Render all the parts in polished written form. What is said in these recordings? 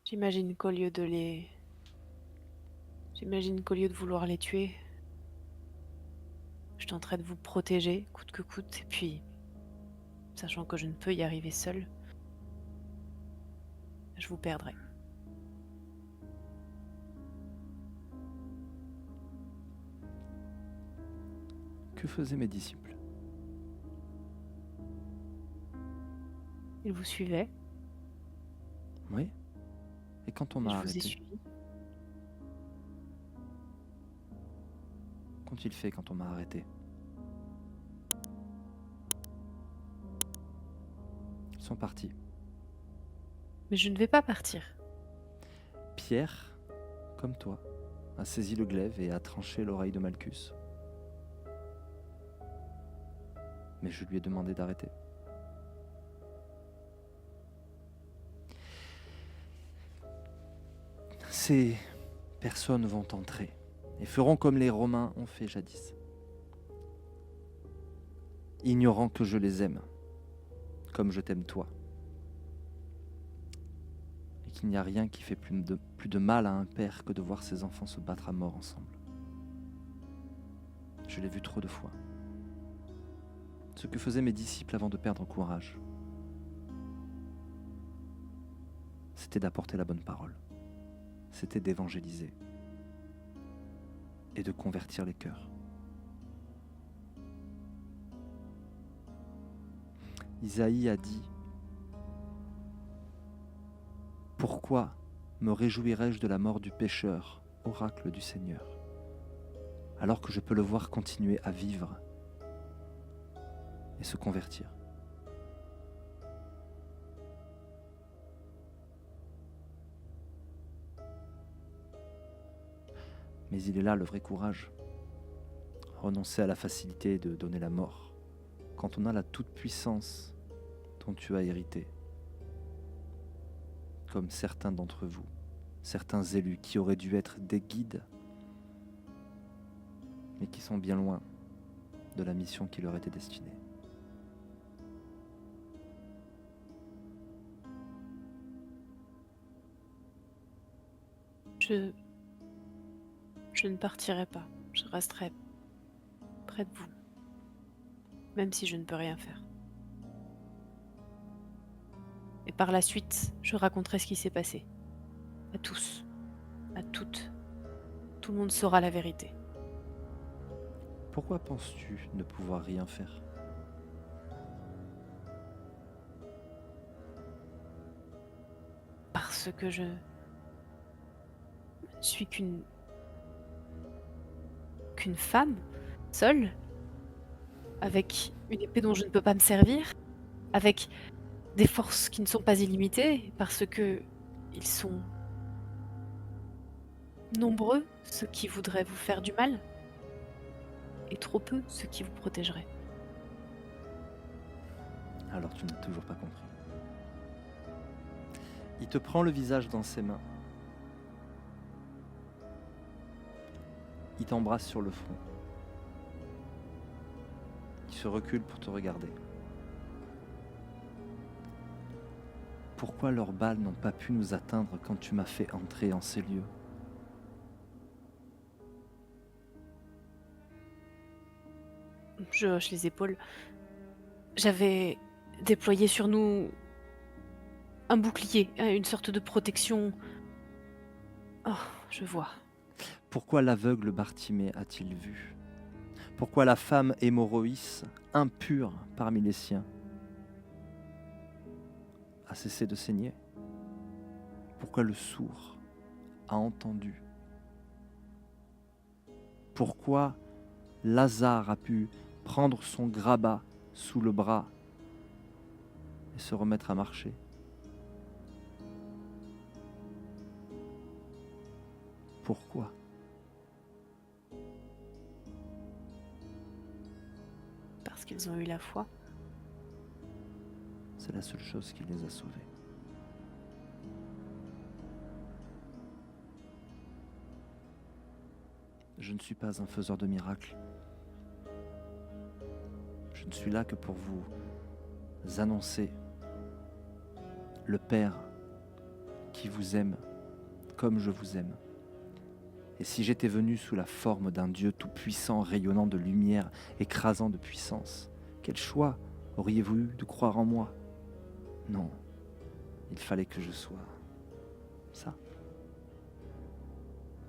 J'imagine qu'au lieu de les J'imagine qu'au lieu de vouloir les tuer, je tenterai de vous protéger coûte que coûte et puis, sachant que je ne peux y arriver seule, je vous perdrai. Que faisaient mes disciples? Ils vous suivaient Oui. Et quand on et m'a je vous ai arrêté? suivi. Qu'ont-ils fait quand on m'a arrêté? Ils sont partis. Mais je ne vais pas partir. Pierre, comme toi, a saisi le glaive et a tranché l'oreille de Malchus. Mais je lui ai demandé d'arrêter. Ces personnes vont entrer et feront comme les Romains ont fait jadis, ignorant que je les aime, comme je t'aime toi, et qu'il n'y a rien qui fait plus de mal à un père que de voir ses enfants se battre à mort ensemble. Je l'ai vu trop de fois. Ce que faisaient mes disciples avant de perdre courage, c'était d'apporter la bonne parole, c'était d'évangéliser et de convertir les cœurs. Isaïe a dit: « Pourquoi me réjouirais-je de la mort du pécheur, oracle du Seigneur, alors que je peux le voir continuer à vivre et se convertir ?» Mais il est là le vrai courage. Renoncer à la facilité de donner la mort, quand on a la toute-puissance dont tu as hérité, comme certains d'entre vous, certains élus qui auraient dû être des guides, mais qui sont bien loin de la mission qui leur était destinée. Je Je ne partirai pas. Je resterai près de vous, même si je ne peux rien faire. Et par la suite, je raconterai ce qui s'est passé. À tous, à toutes. Tout le monde saura la vérité. Pourquoi penses-tu ne pouvoir rien faire ? Parce que je ne suis qu'une femme, seule, avec une épée dont je ne peux pas me servir, avec des forces qui ne sont pas illimitées, parce que ils sont nombreux ceux qui voudraient vous faire du mal, et trop peu ceux qui vous protégeraient. Alors tu n'as toujours pas compris. Il te prend le visage dans ses mains. Il t'embrasse sur le front. Il se recule pour te regarder. Pourquoi leurs balles n'ont pas pu nous atteindre quand tu m'as fait entrer en ces lieux ? Je hoche les épaules. J'avais déployé sur nous un bouclier, une sorte de protection. Oh, je vois. Pourquoi l'aveugle Bartimée a-t-il vu ? Pourquoi la femme hémorroïs, impure parmi les siens, a cessé de saigner ? Pourquoi le sourd a entendu ? Pourquoi Lazare a pu prendre son grabat sous le bras et se remettre à marcher ? Pourquoi ? Parce qu'ils ont eu la foi. C'est la seule chose qui les a sauvés. Je ne suis pas un faiseur de miracles. Je ne suis là que pour vous annoncer le Père qui vous aime comme je vous aime. Et si j'étais venu sous la forme d'un Dieu tout-puissant, rayonnant de lumière, écrasant de puissance, quel choix auriez-vous eu de croire en moi? Non, il fallait que je sois ça,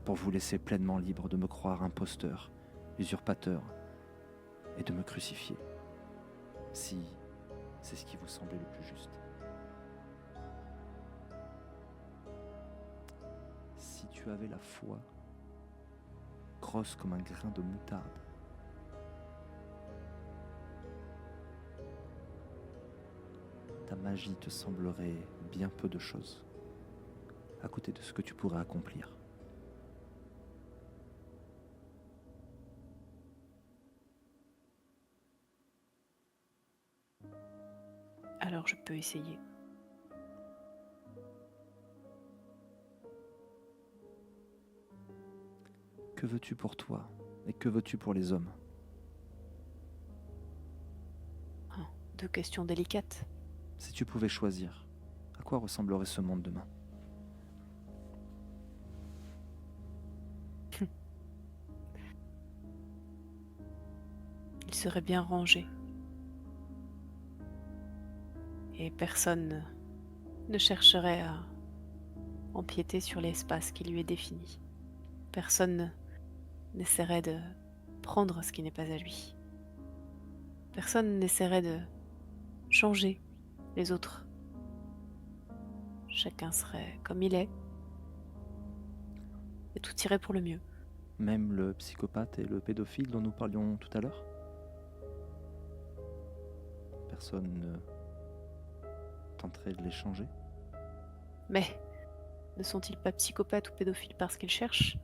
pour vous laisser pleinement libre de me croire imposteur, usurpateur, et de me crucifier, si c'est ce qui vous semblait le plus juste. Si tu avais la foi grosse comme un grain de moutarde, ta magie te semblerait bien peu de choses à côté de ce que tu pourrais accomplir. Alors je peux essayer. Que veux-tu pour toi et que veux-tu pour les hommes? Ah, 2 questions délicates. Si tu pouvais choisir, à quoi ressemblerait ce monde demain? Il serait bien rangé. Et personne ne chercherait à empiéter sur l'espace qui lui est défini. Personne n'essaierait de prendre ce qui n'est pas à lui. Personne n'essaierait de changer les autres. Chacun serait comme il est. Et tout irait pour le mieux. Même le psychopathe et le pédophile dont nous parlions tout à l'heure? Personne ne tenterait de les changer? Mais ne sont-ils pas psychopathes ou pédophiles parce qu'ils cherchent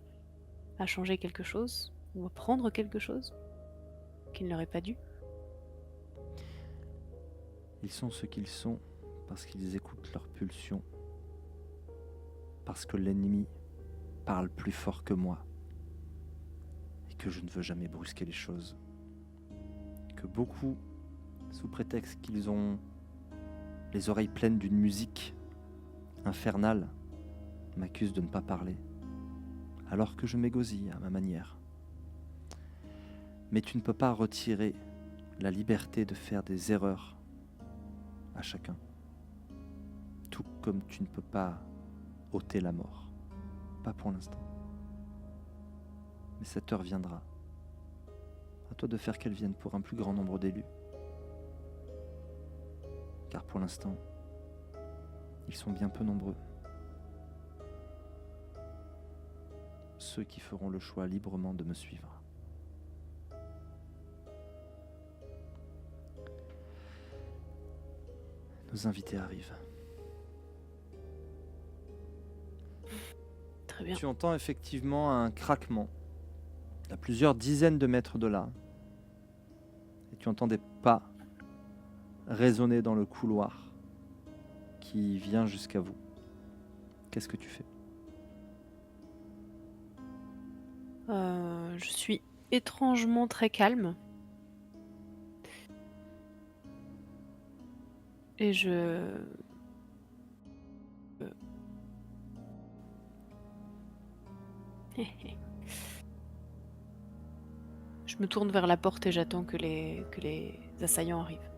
à changer quelque chose ou à prendre quelque chose qu'ils n'auraient pas dû? Ils sont ce qu'ils sont parce qu'ils écoutent leurs pulsions, parce que l'ennemi parle plus fort que moi et que je ne veux jamais brusquer les choses. Que beaucoup, sous prétexte qu'ils ont les oreilles pleines d'une musique infernale, m'accusent de ne pas parler, alors que je m'égosille à ma manière. Mais tu ne peux pas retirer la liberté de faire des erreurs à chacun, tout comme tu ne peux pas ôter la mort, pas pour l'instant. Mais cette heure viendra. À toi de faire qu'elle vienne pour un plus grand nombre d'élus. Car pour l'instant, ils sont bien peu nombreux. Ceux qui feront le choix librement de me suivre. Nos invités arrivent. Très bien. Tu entends effectivement un craquement à plusieurs dizaines de mètres de là. Et tu entends des pas résonner dans le couloir qui vient jusqu'à vous. Qu'est-ce que tu fais? Je suis étrangement très calme. Et je me tourne vers la porte et j'attends que les assaillants arrivent.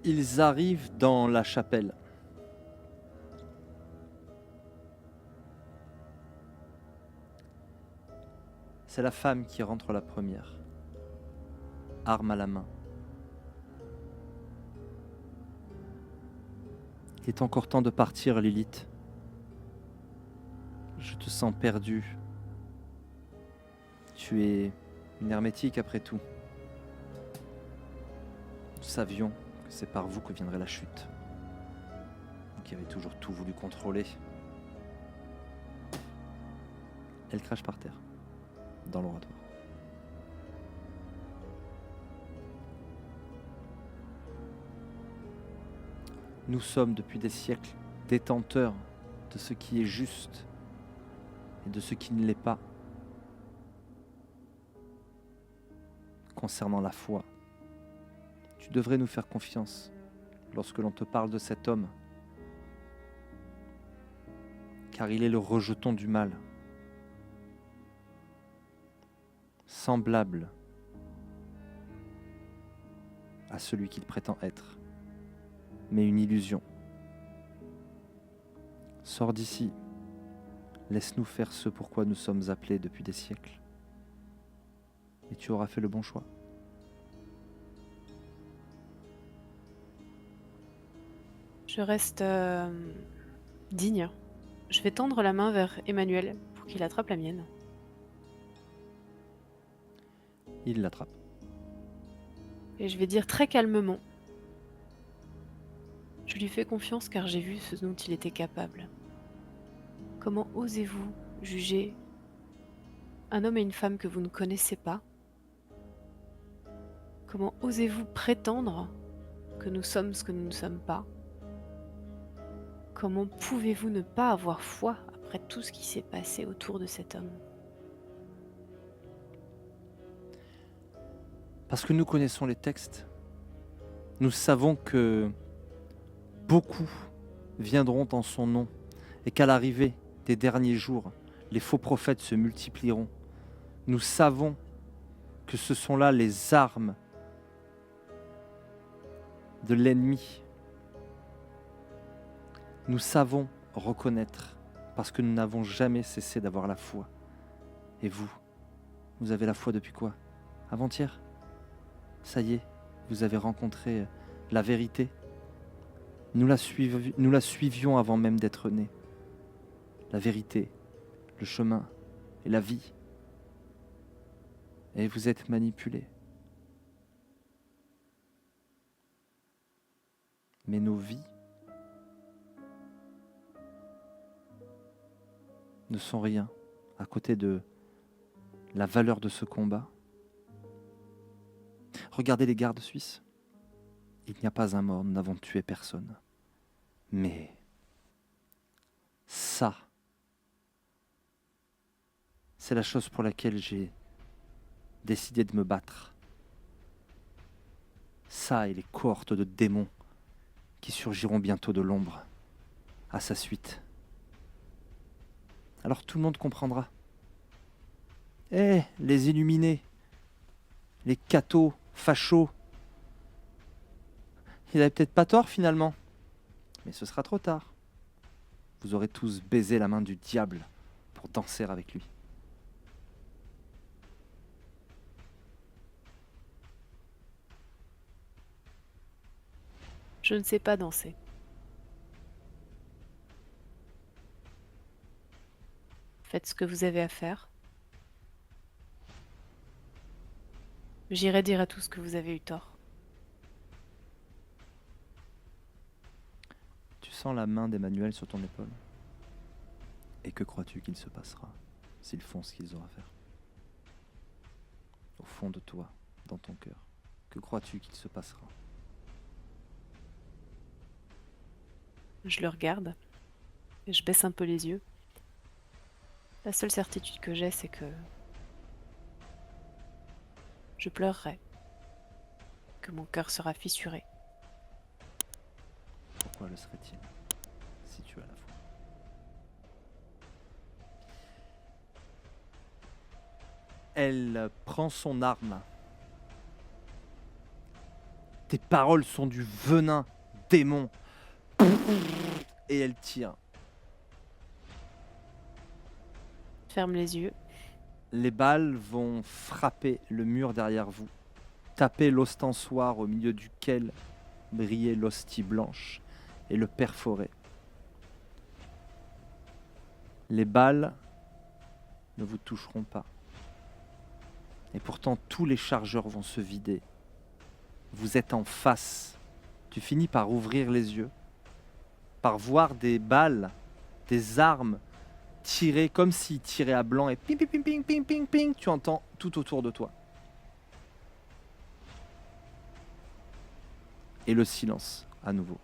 Ils arrivent dans la chapelle. C'est la femme qui rentre la première, arme à la main. Il est encore temps de partir, Lilith. Je te sens perdue. Tu es une hermétique après tout. Nous savions que c'est par vous que viendrait la chute. Vous qui avez toujours tout voulu contrôler. Elle crache par terre, dans l'oratoire. Nous sommes depuis des siècles détenteurs de ce qui est juste et de ce qui ne l'est pas. Concernant la foi, tu devrais nous faire confiance. lorsque l'on te parle de cet homme, car il est le rejeton du mal, semblable à celui qu'il prétend être, mais une illusion. Sors d'ici, laisse-nous faire ce pourquoi nous sommes appelés depuis des siècles, et tu auras fait le bon choix. Je reste digne. Je vais tendre la main vers Emmanuel pour qu'il attrape la mienne. Il l'attrape. Et je vais dire très calmement. Je lui fais confiance car j'ai vu ce dont il était capable. Comment osez-vous juger un homme et une femme que vous ne connaissez pas? Comment osez-vous prétendre que nous sommes ce que nous ne sommes pas? Comment pouvez-vous ne pas avoir foi après tout ce qui s'est passé autour de cet homme? Parce que nous connaissons les textes, nous savons que beaucoup viendront en son nom et qu'à l'arrivée des derniers jours, les faux prophètes se multiplieront. Nous savons que ce sont là les armes de l'ennemi. Nous savons reconnaître parce que nous n'avons jamais cessé d'avoir la foi. Et vous, vous avez la foi depuis quoi? Avant-hier? Ça y est, vous avez rencontré la vérité. Nous la suivions avant même d'être nés. La vérité, le chemin et la vie. Et vous êtes manipulés. Mais nos vies ne sont rien à côté de la valeur de ce combat. Regardez les gardes suisses. Il n'y a pas un mort, nous n'avons tué personne. Mais ça, c'est la chose pour laquelle j'ai décidé de me battre. Ça et les cohortes de démons qui surgiront bientôt de l'ombre à sa suite. Alors tout le monde comprendra. Les illuminés, les cathos, fachos, il n'avait peut-être pas tort finalement, mais ce sera trop tard. Vous aurez tous baisé la main du diable pour danser avec lui. Je ne sais pas danser. Faites ce que vous avez à faire. J'irai dire à tous que vous avez eu tort. Tu sens la main d'Emmanuel sur ton épaule. Et que crois-tu qu'il se passera s'ils font ce qu'ils ont à faire? Au fond de toi, dans ton cœur, que crois-tu qu'il se passera? Je le regarde et je baisse un peu les yeux. La seule certitude que j'ai, c'est que je pleurerai, que mon cœur sera fissuré. Pourquoi le serait-il si tu as la foi? Elle prend son arme. Tes paroles sont du venin, démon. Et elle tire. Ferme les yeux. Les balles vont frapper le mur derrière vous, taper l'ostensoir au milieu duquel brillait l'hostie blanche et le perforer. Les balles ne vous toucheront pas. Et pourtant, tous les chargeurs vont se vider. Vous êtes en face. Tu finis par ouvrir les yeux, par voir des balles, des armes tirées comme s'ils tiraient à blanc et ping, ping, ping, ping, ping, ping, ping, tu entends tout autour de toi. Et le silence, à nouveau.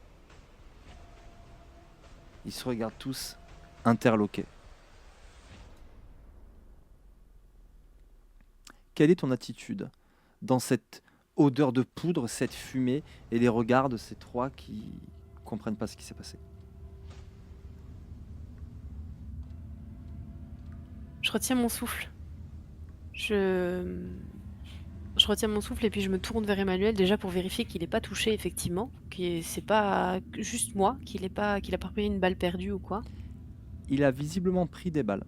Ils se regardent tous interloqués. Quelle est ton attitude dans cette odeur de poudre, cette fumée, et les regards de ces trois qui comprennent pas ce qui s'est passé. Je retiens mon souffle. Je je retiens mon souffle et puis je me tourne vers Emmanuel déjà pour vérifier qu'il est pas touché effectivement, c'est pas juste moi, qu'il a pas pris une balle perdue ou quoi. Il a visiblement pris des balles.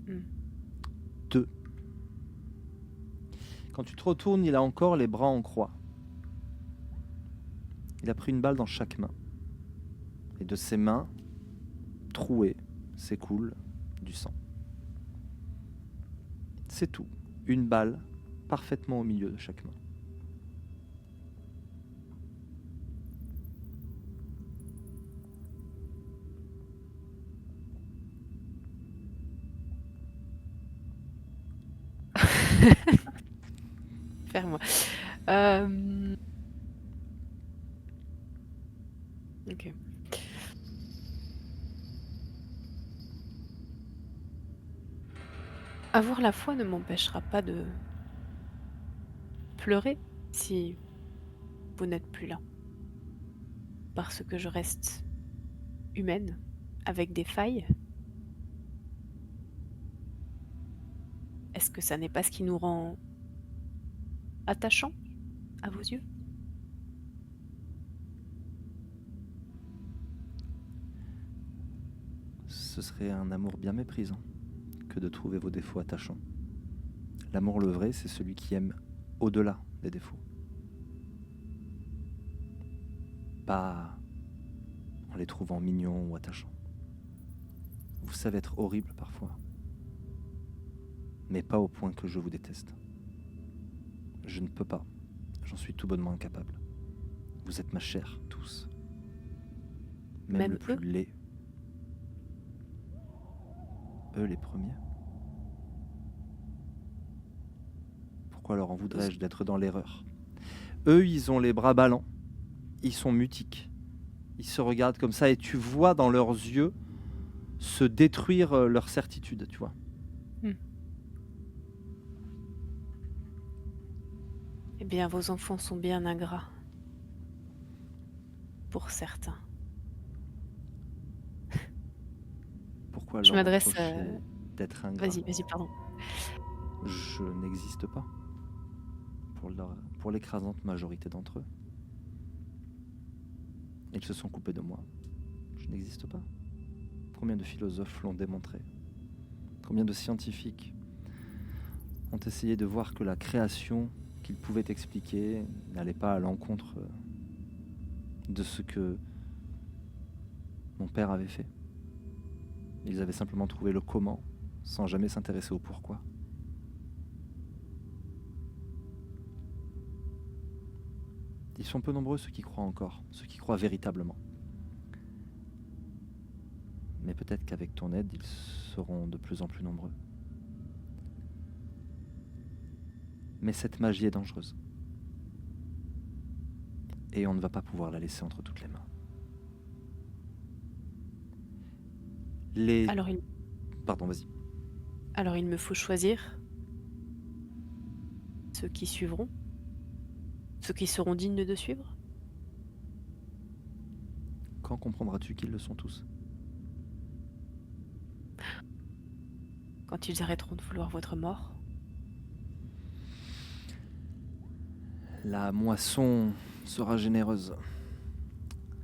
Mmh. 2. Quand tu te retournes, il a encore les bras en croix. Il a pris une balle dans chaque main. Et de ses mains, trouées, s'écoule du sang. C'est tout. Une balle parfaitement au milieu de chaque main. Faire-moi. Hem OK. Avoir la foi ne m'empêchera pas de pleurer si vous n'êtes plus là. Parce que je reste humaine, avec des failles. Est-ce que ça n'est pas ce qui nous rend attachants, à vos yeux? Ce serait un amour bien méprisant que de trouver vos défauts attachants. L'amour le vrai, c'est celui qui aime au-delà des défauts. Pas en les trouvant mignons ou attachants. Vous savez être horrible parfois, mais pas au point que je vous déteste. Je ne peux pas, j'en suis tout bonnement incapable. Vous êtes ma chair, tous. Même le plus Eux? laid. Eux les premiers. Pourquoi leur en voudrais-je d'être dans l'erreur? Eux, ils ont les bras ballants, ils sont mutiques. Ils se regardent comme ça et tu vois dans leurs yeux se détruire leur certitude, tu vois. Eh bien, vos enfants sont bien ingrats. Pour certains. Pourquoi Je leur m'adresse, reprocher d'être ingrat? vas-y, pardon. Je n'existe pas pour l'écrasante majorité d'entre eux. Ils se sont coupés de moi. Je n'existe pas. Combien de philosophes l'ont démontré? Combien de scientifiques ont essayé de voir que la création qu'ils pouvaient expliquer n'allait pas à l'encontre de ce que mon père avait fait. Ils avaient simplement trouvé le comment, sans jamais s'intéresser au pourquoi. Ils sont peu nombreux ceux qui croient encore, ceux qui croient véritablement. Mais peut-être qu'avec ton aide, ils seront de plus en plus nombreux. Mais cette magie est dangereuse. Et on ne va pas pouvoir la laisser entre toutes les mains. Alors Pardon, vas-y. alors il me faut choisir ceux qui suivront? Ceux qui seront dignes de suivre? Quand comprendras-tu qu'ils le sont tous? Quand ils arrêteront de vouloir votre mort? La moisson sera généreuse.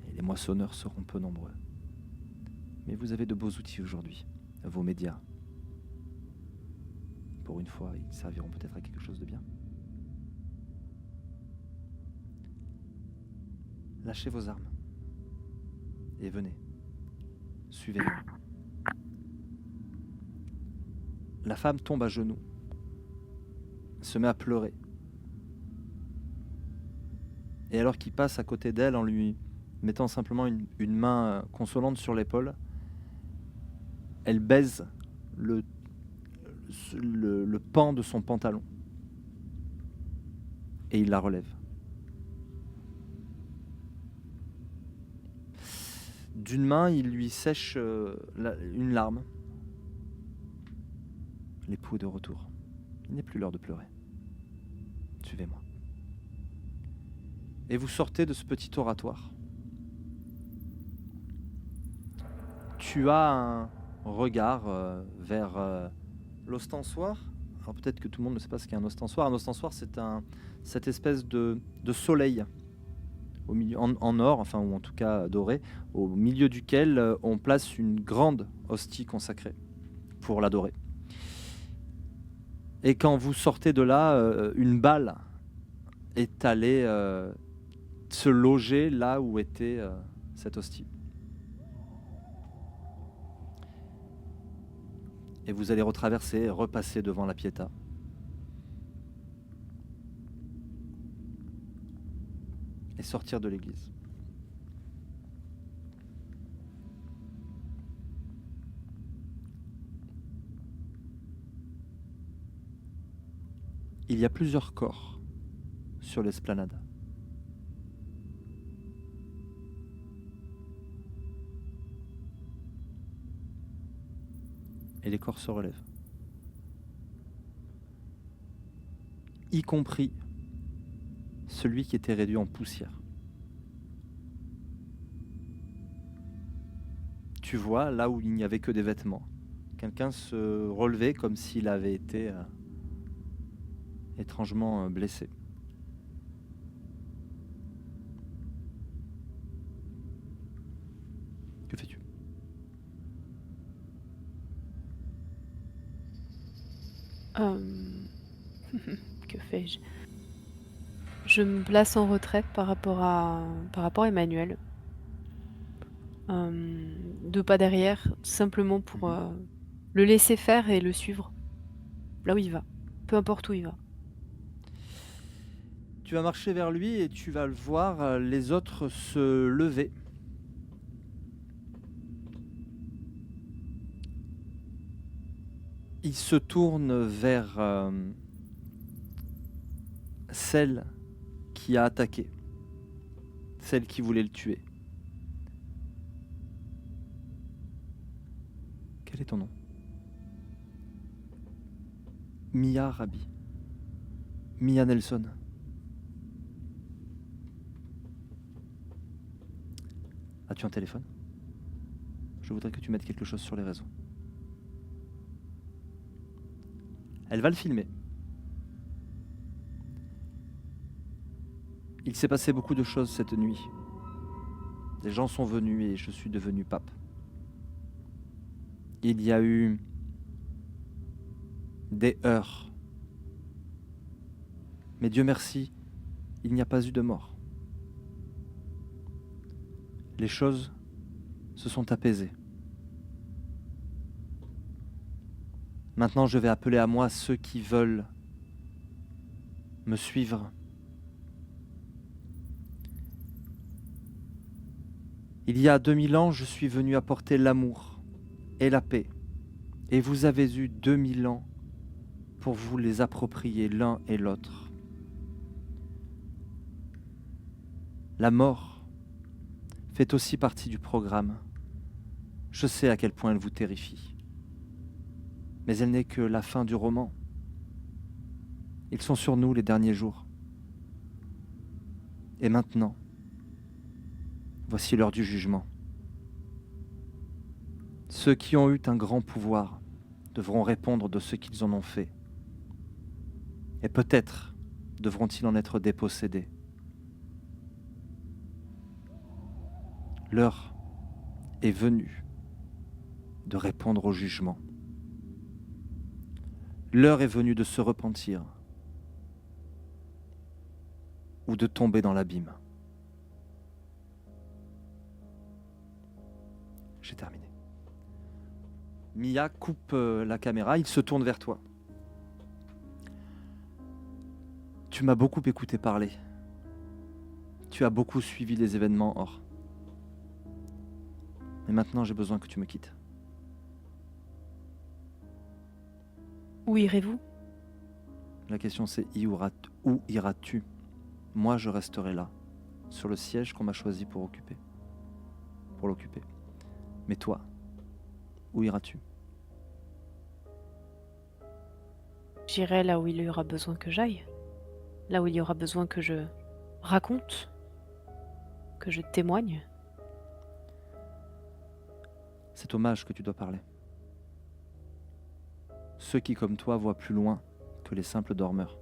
Et les moissonneurs seront peu nombreux. Mais vous avez de beaux outils aujourd'hui, vos médias. Pour une fois, ils serviront peut-être à quelque chose de bien. Lâchez vos armes. Et venez. Suivez-moi. La femme tombe à genoux. Se met à pleurer. Et alors qu'il passe à côté d'elle en lui mettant simplement une main consolante sur l'épaule, elle baise le pan de son pantalon. Et il la relève. D'une main, il lui sèche une larme. L'époux est de retour. Il n'est plus l'heure de pleurer. Suivez-moi. Et vous sortez de ce petit oratoire. Tu as un regard vers l'ostensoir. Alors peut-être que tout le monde ne sait pas ce qu'est un ostensoir. Un ostensoir, c'est cette espèce de soleil au milieu, en or, enfin ou en tout cas doré, au milieu duquel on place une grande hostie consacrée pour l'adorer. Et quand vous sortez de là, une balle est allée se loger là où était cette hostie. Et vous allez retraverser, repasser devant la Pietà. Et sortir de l'église. Il y a plusieurs corps sur l'esplanade. Et les corps se relèvent. Y compris celui qui était réduit en poussière. Tu vois, là où il n'y avait que des vêtements, quelqu'un se relevait comme s'il avait été étrangement blessé. Que fais-tu ? Que fais-je? Je me place en retrait par rapport à Emmanuel. Deux pas derrière, simplement pour, le laisser faire et le suivre, là où il va, peu importe où il va. Tu vas marcher vers lui et tu vas le voir les autres se lever. Il se tourne vers celle qui a attaqué, celle qui voulait le tuer. Quel est ton nom ? Mia Rabi. Mia Nelson. As-tu un téléphone ? Je voudrais que tu mettes quelque chose sur les réseaux. Elle va le filmer. Il s'est passé beaucoup de choses cette nuit. Des gens sont venus et je suis devenu pape. Il y a eu des heurts. Mais Dieu merci, il n'y a pas eu de mort. Les choses se sont apaisées. Maintenant, je vais appeler à moi ceux qui veulent me suivre. Il y a 2000 ans, je suis venu apporter l'amour et la paix. Et vous avez eu 2000 ans pour vous les approprier l'un et l'autre. La mort fait aussi partie du programme. Je sais à quel point elle vous terrifie. Mais elle n'est que la fin du roman. Ils sont sur nous les derniers jours. Et maintenant, voici l'heure du jugement. Ceux qui ont eu un grand pouvoir devront répondre de ce qu'ils en ont fait. Et peut-être devront-ils en être dépossédés. L'heure est venue de répondre au jugement. L'heure est venue de se repentir ou de tomber dans l'abîme. J'ai terminé. Mia coupe la caméra, il se tourne vers toi. Tu m'as beaucoup écouté parler. Tu as beaucoup suivi les événements hors. Mais maintenant, j'ai besoin que tu me quittes. Où irez-vous? La question c'est où iras-tu? Moi, je resterai là, sur le siège qu'on m'a choisi pour l'occuper. Mais toi, où iras-tu? J'irai là où il y aura besoin que j'aille. là où il y aura besoin que je raconte, que je témoigne. C'est aux mages que tu dois parler. Ceux qui, comme toi, voient plus loin que les simples dormeurs.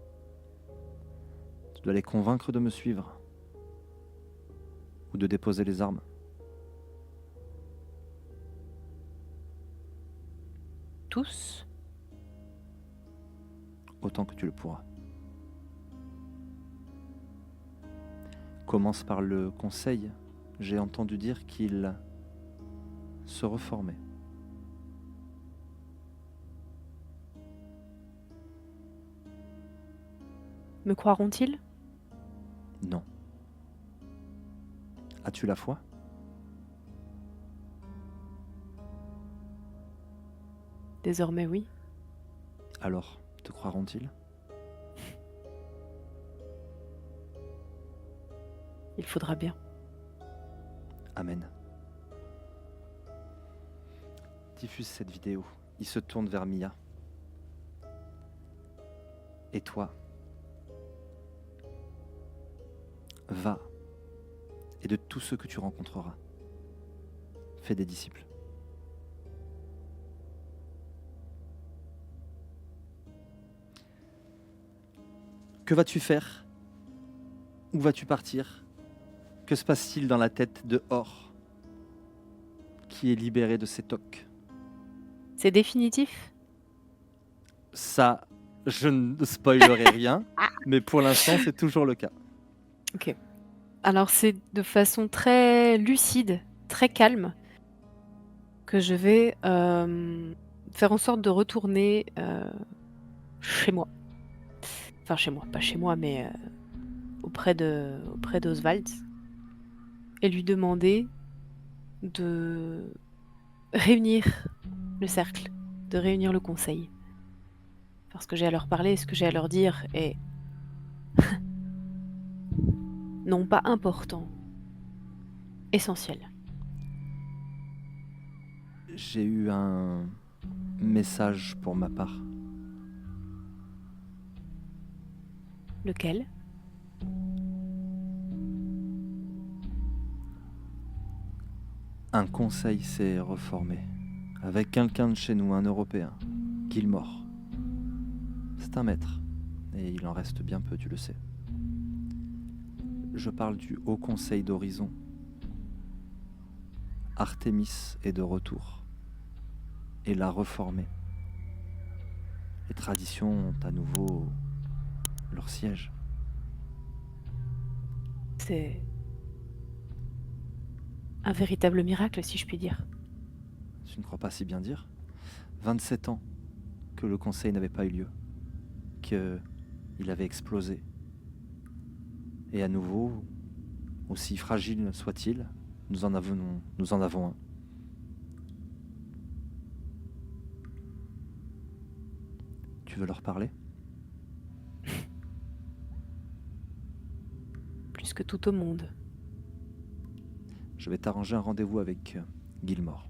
Tu dois les convaincre de me suivre ou de déposer les armes. Tous, Autant que tu le pourras. Commence par le conseil. J'ai entendu dire qu'il se reformait. me croiront-ils? Non. As-tu la foi? Désormais oui. Alors, te croiront-ils? Il faudra bien. Amen. Diffuse cette vidéo. Il se tourne vers Mia. Et toi, va, et de tous ceux que tu rencontreras, fais des disciples. Que vas-tu faire? Où vas-tu partir? Que se passe-t-il dans la tête de Or, qui est libéré de ses tocs? C'est définitif? Ça, je ne spoilerai rien, mais pour l'instant, c'est toujours le cas. Ok. Alors c'est de façon très lucide, très calme, que je vais faire en sorte de retourner chez moi. Enfin chez moi, pas chez moi, mais auprès d'Oswald, et lui demander de réunir le cercle, de réunir le conseil. Parce que j'ai à leur parler, ce que j'ai à leur dire est non pas important, essentiel. J'ai eu un message pour ma part. Lequel? Un conseil s'est reformé, avec quelqu'un de chez nous, un Européen, Gilmore. C'est un maître, et il en reste bien peu, tu le sais. Je parle du Haut Conseil d'Horizon. Artémis est de retour, et l'a reformé. Les traditions ont à nouveau leur siège. C'est un véritable miracle, si je puis dire. Tu ne crois pas si bien dire? 27 ans que le conseil n'avait pas eu lieu, qu'il avait explosé. Et à nouveau, aussi fragile soit-il, nous en avons un. Tu veux leur parler? Plus que tout au monde. Je vais t'arranger un rendez-vous avec Gilmore.